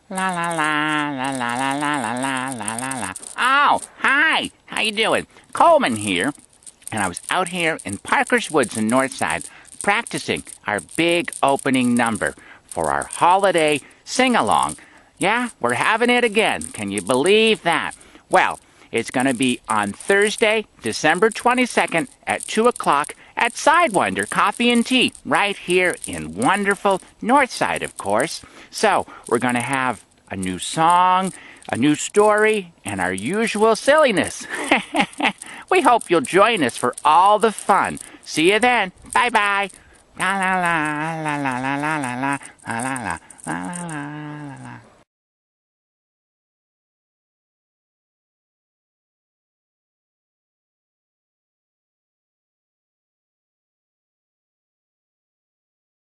La la la la la la la la la la la la. Oh, hi. How you doing? Coleman here, and I was out here in Parker's Woods in Northside practicing our big opening number for our holiday sing-along. Yeah, we're having it again. Can you believe that? Well, it's going to be on Thursday, December 22nd at 2 o'clock at Sidewinder Coffee and Tea, right here in wonderful Northside, of course. So, we're going to have a new song, a new story, and our usual silliness. We hope you'll join us for all the fun. See you then. Bye-bye. La la la la la la